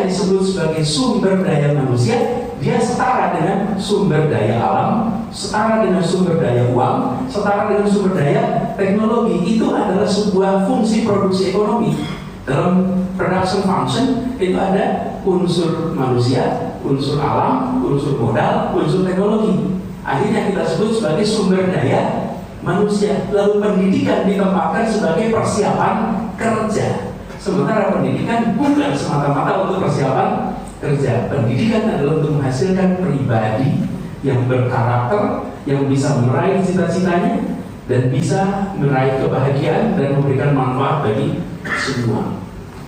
yang disebut sebagai sumber daya manusia, dia setara dengan sumber daya alam, setara dengan sumber daya uang, setara dengan sumber daya teknologi. Itu adalah sebuah fungsi produksi ekonomi. Dalam production function itu ada unsur manusia, unsur alam, unsur modal, unsur teknologi. Akhirnya kita sebut sebagai sumber daya manusia. Lalu pendidikan ditempatkan sebagai persiapan kerja. Sementara pendidikan bukan semata-mata untuk persiapan kerja. Pendidikan adalah untuk menghasilkan pribadi yang berkarakter, yang bisa meraih cita-citanya dan bisa meraih kebahagiaan dan memberikan manfaat bagi semua.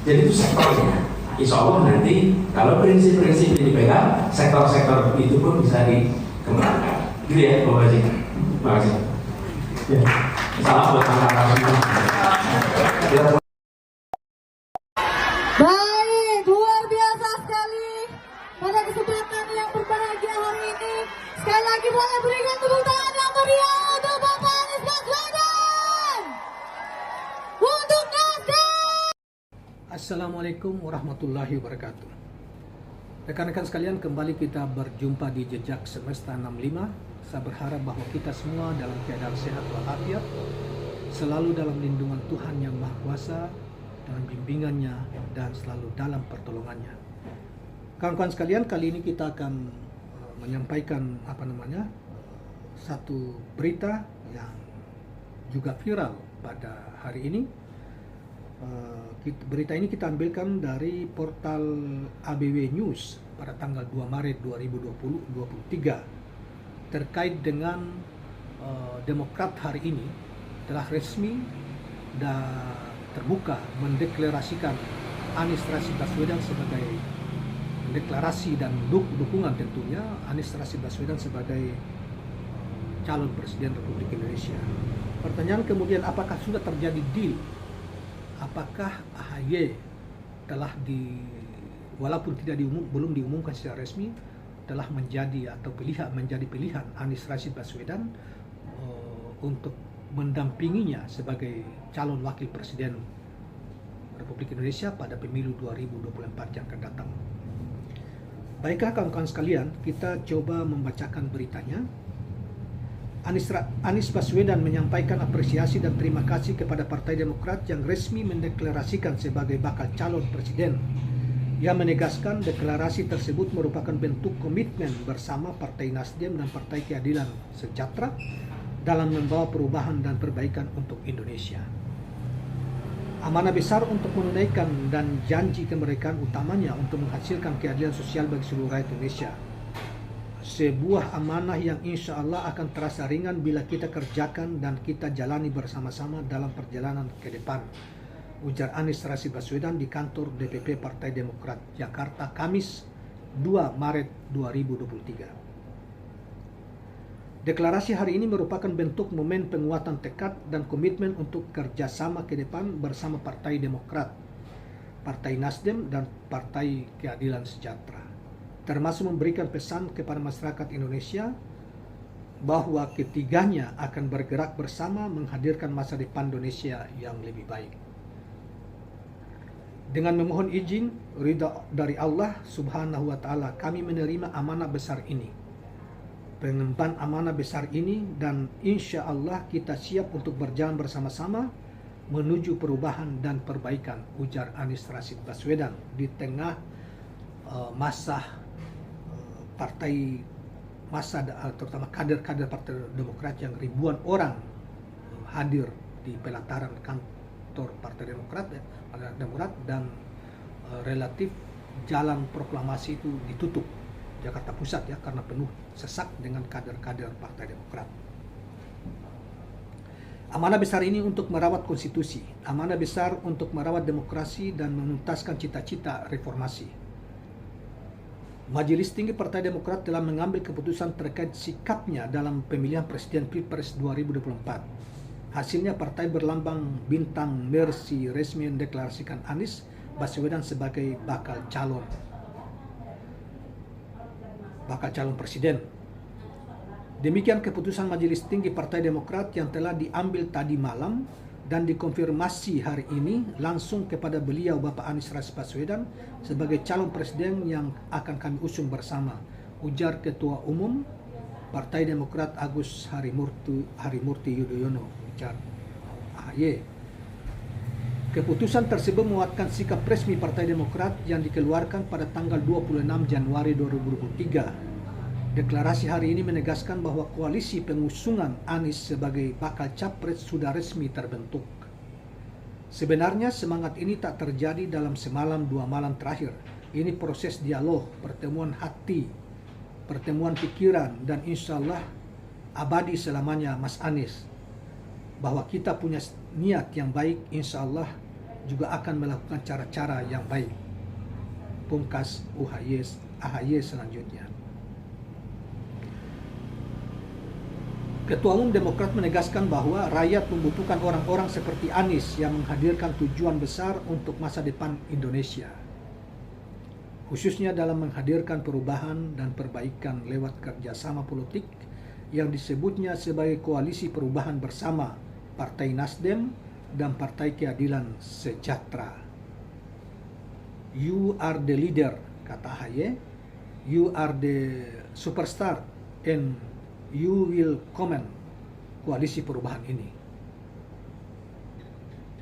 Jadi itu sektornya. Insya Allah nanti kalau prinsip-prinsip ini dipegang, sektor-sektor itu pun bisa dikembangkan. Gitu ya, Bapak Haji. Terima kasih. Ya. Salam buat anak-anak semua. Baik, luar biasa sekali pada kesempatan yang berbahagia hari ini. Sekali lagi boleh berikan tepuk tangan yang meriah untuk Bapak Anies Baswedan. Untuk Nasdem. Assalamualaikum warahmatullahi wabarakatuh. Rekan-rekan sekalian, kembali kita berjumpa di Jejak Semesta 65. Saya berharap bahwa kita semua dalam keadaan sehat walafiat, selalu dalam lindungan Tuhan yang Maha Kuasa, dalam bimbingannya dan selalu dalam pertolongannya. Kawan-kawan sekalian, kali ini kita akan menyampaikan satu berita yang juga viral pada hari ini. Berita ini kita ambilkan dari portal ABW News pada tanggal 2 Maret 2023 terkait dengan Demokrat hari ini telah resmi dan terbuka mendeklarasikan Anies Rashid Baswedan sebagai deklarasi dan dukungan tentunya Anies Rashid Baswedan sebagai calon presiden Republik Indonesia. Pertanyaan kemudian, apakah sudah terjadi deal? Apakah AHY telah walaupun belum diumumkan secara resmi, telah menjadi pilihan Anies Rashid Baswedan untuk mendampinginya sebagai calon wakil presiden Republik Indonesia pada pemilu 2024 yang akan datang. Baiklah kawan-kawan sekalian, kita coba membacakan beritanya. Anies Baswedan menyampaikan apresiasi dan terima kasih kepada Partai Demokrat yang resmi mendeklarasikan sebagai bakal calon presiden. Ia menegaskan deklarasi tersebut merupakan bentuk komitmen bersama Partai Nasdem dan Partai Keadilan Sejahtera dalam membawa perubahan dan perbaikan untuk Indonesia. Amanah besar untuk menunaikan dan janji kemerdekaan utamanya untuk menghasilkan keadilan sosial bagi seluruh rakyat Indonesia. Sebuah amanah yang insya Allah akan terasa ringan bila kita kerjakan dan kita jalani bersama-sama dalam perjalanan ke depan, ujar Anies Rashid Baswedan di kantor DPP Partai Demokrat Jakarta Kamis 2 Maret 2023. Deklarasi hari ini merupakan bentuk momen penguatan tekad dan komitmen untuk kerjasama ke depan bersama Partai Demokrat, Partai Nasdem, dan Partai Keadilan Sejahtera, termasuk memberikan pesan kepada masyarakat Indonesia bahwa ketiganya akan bergerak bersama menghadirkan masa depan Indonesia yang lebih baik. Dengan memohon izin ridha dari Allah Subhanahu wa Ta'ala, kami menerima amanah besar ini, pengemban amanah besar ini, dan insya Allah kita siap untuk berjalan bersama-sama menuju perubahan dan perbaikan, ujar Anies Rashid Baswedan di tengah terutama kader-kader Partai Demokrat yang ribuan orang hadir di pelataran kantor Partai Demokrat dan relatif jalan proklamasi itu ditutup Jakarta Pusat ya, karena penuh sesak dengan kader-kader Partai Demokrat. Amanah besar ini untuk merawat konstitusi, amanah besar untuk merawat demokrasi dan menuntaskan cita-cita reformasi. Majelis Tinggi Partai Demokrat telah mengambil keputusan terkait sikapnya dalam pemilihan presiden Pilpres 2024. Hasilnya partai berlambang bintang Mercy resmi mendeklarasikan Anies Baswedan sebagai bakal calon presiden. Demikian keputusan Majelis Tinggi Partai Demokrat yang telah diambil tadi malam dan dikonfirmasi hari ini langsung kepada beliau Bapak Anies Rashid Baswedan sebagai calon presiden yang akan kami usung bersama, ujar Ketua Umum Partai Demokrat Agus Harimurti Yudhoyono, ujar AHY. Keputusan tersebut menguatkan sikap resmi Partai Demokrat yang dikeluarkan pada tanggal 26 Januari 2023. Deklarasi hari ini menegaskan bahwa koalisi pengusungan Anies sebagai bakal capres sudah resmi terbentuk. Sebenarnya semangat ini tak terjadi dalam semalam dua malam terakhir. Ini proses dialog, pertemuan hati, pertemuan pikiran, dan insya Allah abadi selamanya Mas Anies. Bahwa kita punya niat yang baik, insya Allah juga akan melakukan cara-cara yang baik. Pungkas AHY selanjutnya. Ketua Umum Demokrat menegaskan bahwa rakyat membutuhkan orang-orang seperti Anies yang menghadirkan tujuan besar untuk masa depan Indonesia, khususnya dalam menghadirkan perubahan dan perbaikan lewat kerjasama politik yang disebutnya sebagai Koalisi Perubahan Bersama Partai Nasdem dan Partai Keadilan Sejahtera. You are the leader, kata AHY. You are the superstar and you will comment koalisi perubahan ini.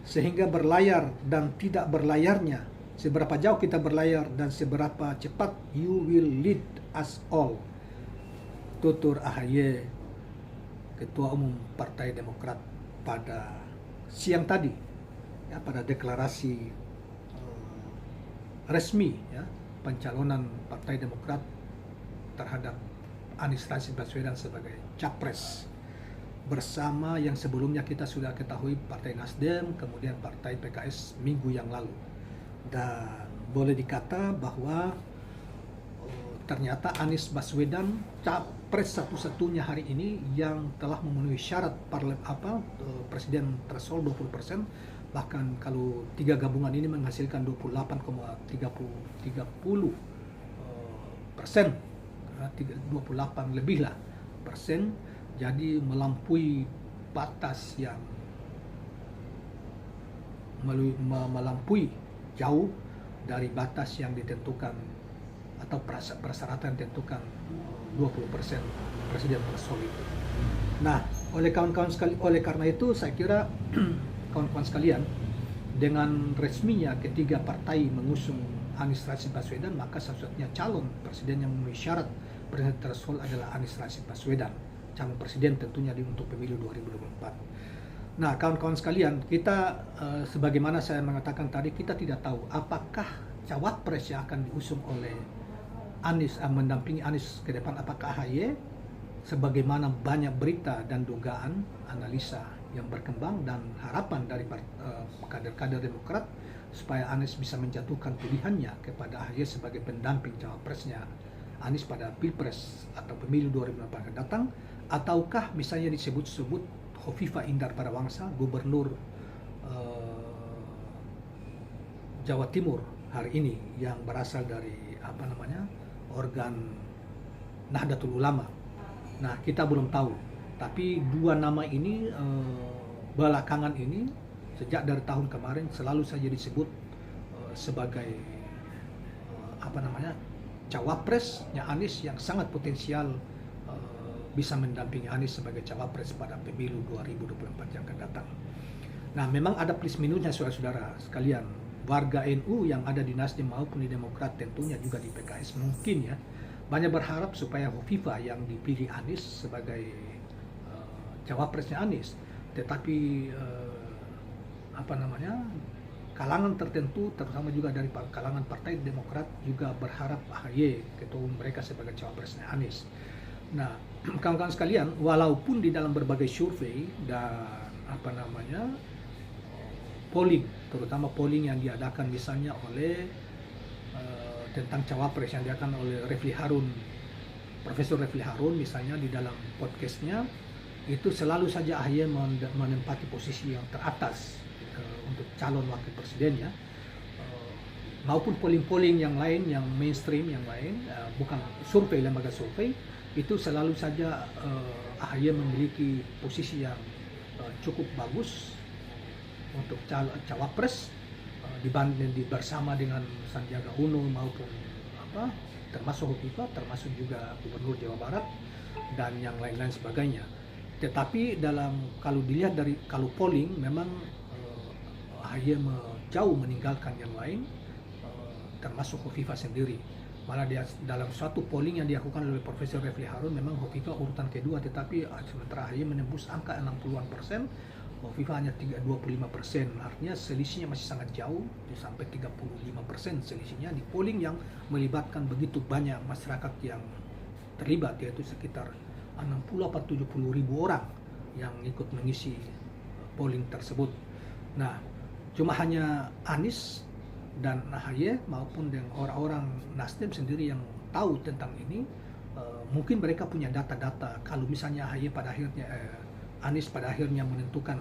Sehingga berlayar dan tidak berlayarnya, seberapa jauh kita berlayar dan seberapa cepat you will lead us all, tutur AHY, Ketua Umum Partai Demokrat pada siang tadi, ya, pada deklarasi resmi, ya, pencalonan Partai Demokrat terhadap Anies Rashid Baswedan sebagai capres, bersama yang sebelumnya kita sudah ketahui Partai Nasdem, kemudian Partai PKS minggu yang lalu. Dan boleh dikata bahwa ternyata Anies Baswedan capres satu-satunya hari ini yang telah memenuhi syarat presiden threshold 20%, bahkan kalau tiga gabungan ini menghasilkan 28,30%, 28 lebih lah persen, jadi melampaui batas yang melampaui jauh dari batas yang ditentukan atau persyaratan yang ditentukan 20% presiden threshold itu. Nah, oleh karena itu saya kira kawan-kawan sekalian, dengan resminya ketiga partai mengusung Anies Rashid Baswedan, maka satu-satunya calon presiden yang memenuhi syarat presiden threshold adalah Anies Rashid Baswedan, calon presiden tentunya untuk pemilu 2024. Nah, kawan-kawan sekalian, kita sebagaimana saya mengatakan tadi, kita tidak tahu apakah cawapres yang akan diusung oleh Anies, mendampingi Anies ke depan, apakah AHY, sebagaimana banyak berita dan dugaan, analisa yang berkembang dan harapan dari kader-kader Demokrat supaya Anies bisa menjatuhkan pilihannya kepada AHY sebagai pendamping cawapresnya Anies pada Pilpres atau Pemilu 2024 akan datang, ataukah misalnya disebut-sebut Khofifah Indar Parawangsa, Gubernur Jawa Timur hari ini yang berasal dari organ Nahdlatul Ulama. Nah, kita belum tahu, tapi dua nama ini belakangan ini sejak dari tahun kemarin selalu saja disebut sebagai cawapresnya Anies yang sangat potensial bisa mendampingi Anies sebagai cawapres pada pemilu 2024 yang akan datang. Nah, memang ada plus minusnya saudara-saudara sekalian. Warga NU yang ada di Nasdem maupun di Demokrat, tentunya juga di PKS mungkin ya, banyak berharap supaya Khofifah yang dipilih Anies sebagai cawapresnya Anies. Tetapi kalangan tertentu, terutama juga dari kalangan Partai Demokrat, juga berharap AHY, ketua umum mereka, sebagai cawapresnya Anies. Nah, kawan-kawan sekalian, walaupun di dalam berbagai survei dan polling, terutama polling yang diadakan misalnya oleh tentang cawapres yang diadakan oleh Profesor Refli Harun misalnya di dalam podcastnya, itu selalu saja AHY menempati posisi yang teratas untuk calon wakil presiden ya, maupun polling-polling yang lain, yang mainstream yang lain, bukan survei, lembaga survei, itu selalu saja AHY memiliki posisi yang cukup bagus untuk cawapres dibanding bersama dengan Sandiaga Uno maupun termasuk Hovifa, termasuk juga Gubernur Jawa Barat dan yang lain-lain sebagainya. Tetapi kalau dilihat dari kalau polling memang AHY jauh meninggalkan yang lain, termasuk Hovifa sendiri. Malah dalam suatu polling yang dilakukan oleh Profesor Refli Harun memang Hovifa urutan kedua, tetapi sementara AHY menembus angka 60-an%, Hovifa hanya 25%. Artinya selisihnya masih sangat jauh, sampai 35% selisihnya di polling yang melibatkan begitu banyak masyarakat yang terlibat, yaitu sekitar 60-70 ribu orang yang ikut mengisi polling tersebut. Nah, cuma hanya Anies dan AHY maupun dengan orang-orang Nasdem sendiri yang tahu tentang ini. Mungkin mereka punya data-data kalau misalnya Anies pada akhirnya menentukan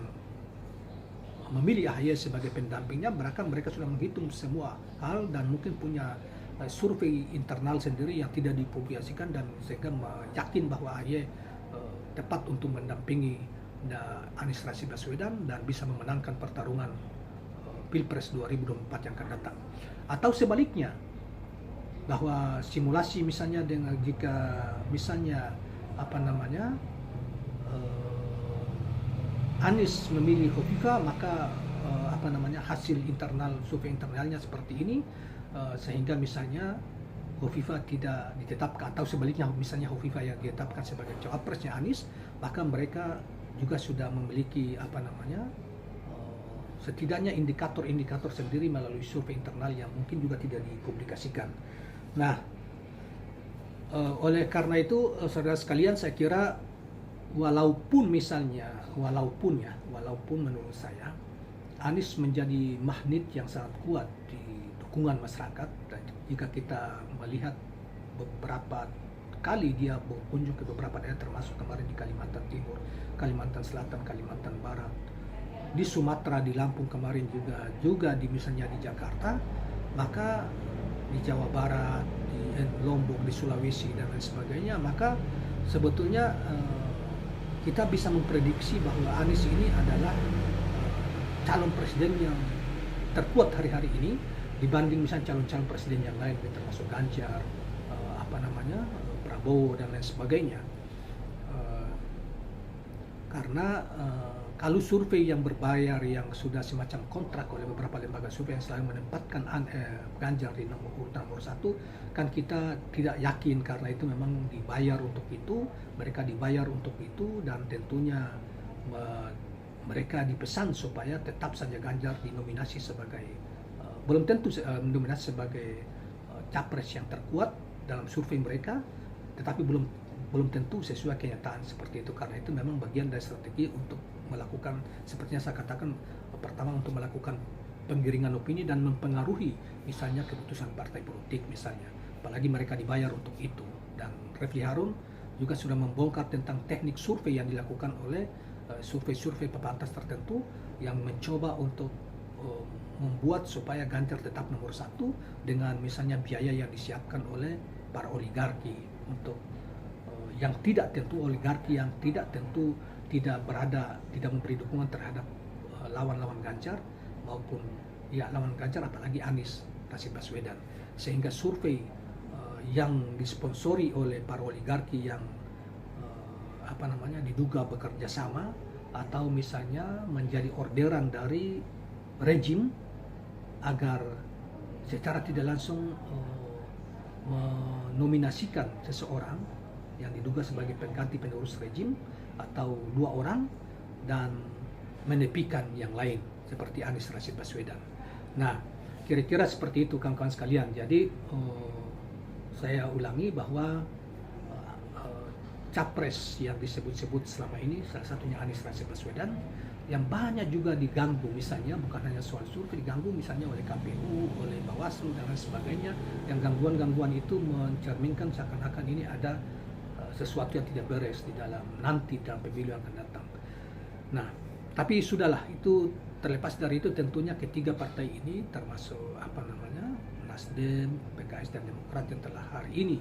memilih AHY sebagai pendampingnya, mereka sudah menghitung semua hal dan mungkin punya survei internal sendiri yang tidak dipublikasikan, dan sehingga yakin bahwa AHY tepat untuk mendampingi Anies Rashid Baswedan dan bisa memenangkan pertarungan Pilpres 2024 yang akan datang. Atau sebaliknya, bahwa simulasi misalnya jika misalnya Anies memilih Hovifa, maka hasil internal survei internalnya seperti ini, sehingga misalnya Hovifa tidak ditetapkan, atau sebaliknya misalnya Hovifa yang ditetapkan sebagai cawapresnya Anies, maka mereka juga sudah memiliki setidaknya indikator-indikator sendiri melalui survei internal yang mungkin juga tidak dipublikasikan. Nah, oleh karena itu saudara sekalian, saya kira walaupun menurut saya Anies menjadi magnet yang sangat kuat di dukungan masyarakat, dan jika kita melihat beberapa kali dia berkunjung ke beberapa daerah, termasuk kemarin di Kalimantan Timur, Kalimantan Selatan, Kalimantan Barat, di Sumatera, di Lampung kemarin juga misalnya di Jakarta, maka di Jawa Barat, di Lombok, di Sulawesi dan lain sebagainya, maka sebetulnya kita bisa memprediksi bahwa Anies ini adalah calon presiden yang terkuat hari-hari ini dibanding misalnya calon-calon presiden yang lain, termasuk Ganjar, Prabowo dan lain sebagainya. Karena kalau survei yang berbayar yang sudah semacam kontrak oleh beberapa lembaga survei yang selalu menempatkan Ganjar di urutan nomor 1, kan kita tidak yakin, karena itu memang dibayar untuk itu, mereka dibayar untuk itu, dan tentunya mereka dipesan supaya tetap saja Ganjar dinominasi sebagai belum tentu mendominasi sebagai capres yang terkuat dalam survei mereka, tetapi belum tentu sesuai kenyataan seperti itu. Karena itu memang bagian dari strategi untuk melakukan, sepertinya saya katakan, pertama untuk melakukan penggiringan opini dan mempengaruhi misalnya keputusan partai politik misalnya, apalagi mereka dibayar untuk itu. Dan Refli Harun juga sudah membongkar tentang teknik survei yang dilakukan oleh survei-survei pepantas tertentu yang mencoba untuk membuat supaya Ganjar tetap nomor 1 dengan misalnya biaya yang disiapkan oleh para oligarki, untuk yang tidak tentu, oligarki yang tidak tentu tidak memberi dukungan terhadap lawan-lawan Ganjar maupun lawan Ganjar, apalagi Anies Rashid Baswedan, sehingga survei yang disponsori oleh para oligarki yang diduga bekerja sama atau misalnya menjadi orderan dari rejim agar secara tidak langsung menominasikan seseorang yang diduga sebagai pengganti penerus rejim atau 2 orang dan menepikan yang lain seperti Anies Rashid Baswedan. Nah, kira-kira seperti itu kawan-kawan sekalian. Jadi saya ulangi bahwa capres yang disebut-sebut selama ini, salah satunya Anies Rashid Baswedan, yang banyak juga diganggu, misalnya bukan hanya soal survei, diganggu misalnya oleh KPU, oleh Bawaslu dan lain sebagainya, yang gangguan-gangguan itu mencerminkan seakan-akan ini ada sesuatu yang tidak beres di dalam pemilu yang akan datang. Nah, tapi sudahlah, itu terlepas dari itu, tentunya ketiga partai ini termasuk Nasdem, PKS dan Demokrat yang telah hari ini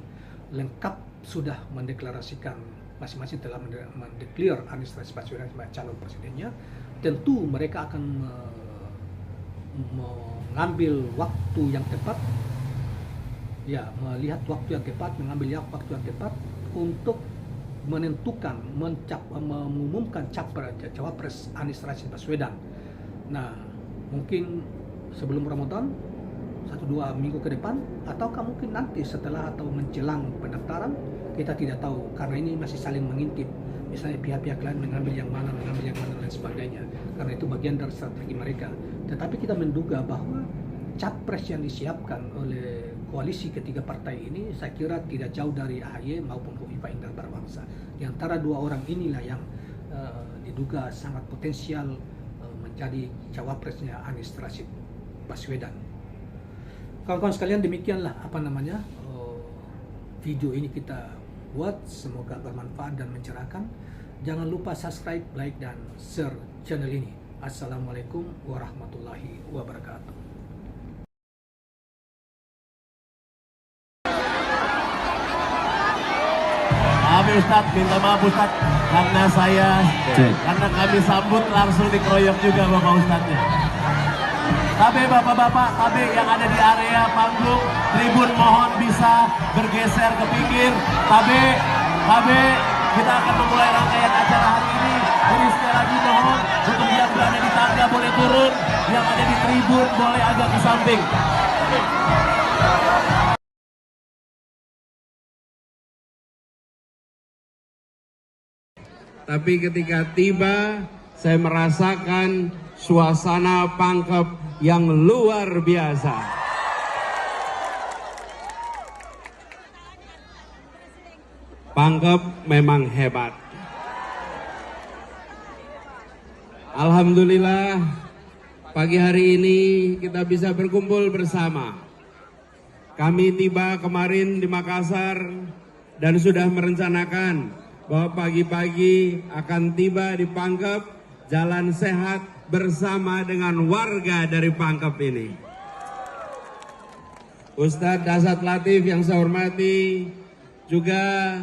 lengkap sudah mendeklarasikan, masing-masing telah mendeklar Anies Rashid Baswedan sebagai calon presidennya, tentu mereka akan mengambil waktu yang tepat, ya, melihat waktu yang tepat, mengambil waktu yang tepat untuk menentukan, mengumumkan cawapres Anies Rashid Baswedan. Nah, mungkin sebelum Ramadan, 1-2 minggu ke depan, ataukah mungkin nanti setelah atau menjelang pendaftaran, kita tidak tahu, karena ini masih saling mengintip. Misalnya pihak-pihak lain mengambil yang mana dan sebagainya, karena itu bagian dari strategi mereka. Tetapi kita menduga bahwa capres yang disiapkan oleh koalisi ketiga partai ini, saya kira tidak jauh dari AHY maupun Khofifah Indar Parawansa. Di antara dua orang inilah yang diduga sangat potensial menjadi cawapresnya Anies Rashid Baswedan. Kawan-kawan sekalian, demikianlah video ini kita buat, semoga bermanfaat dan mencerahkan. Jangan lupa subscribe, like, dan share channel ini. Assalamualaikum warahmatullahi wabarakatuh. Kami Ustadz, minta maaf Ustadz, karena kami sambut langsung dikeroyok juga Bapak Ustadznya. Tapi Bapak-Bapak, tapi yang ada di area panggung, tribun mohon bisa bergeser ke pinggir. Tapi kita akan memulai rangkaian acara hari ini. Jadi sekali lagi mohon untuk yang berada di tangga boleh turun, yang ada di tribun boleh agak ke samping. Tapi ketika tiba, saya merasakan suasana Pangkep yang luar biasa. Pangkep memang hebat. Alhamdulillah, pagi hari ini kita bisa berkumpul bersama. Kami tiba kemarin di Makassar dan sudah merencanakan bahwa pagi-pagi akan tiba di Pangkep, jalan sehat bersama dengan warga dari Pangkep ini. Ustadz Dasat Latif yang saya hormati, juga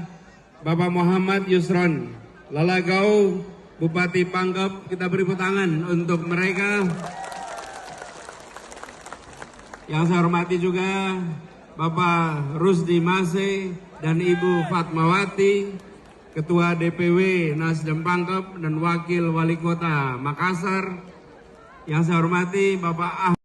Bapak Muhammad Yusron Lalagau, Bupati Pangkep, kita beri tangan untuk mereka. Yang saya hormati juga Bapak Rusdi Mase dan Ibu Fatmawati, Ketua DPW Nasdem Pangkep dan Wakil Wali Kota Makassar. Yang saya hormati Bapak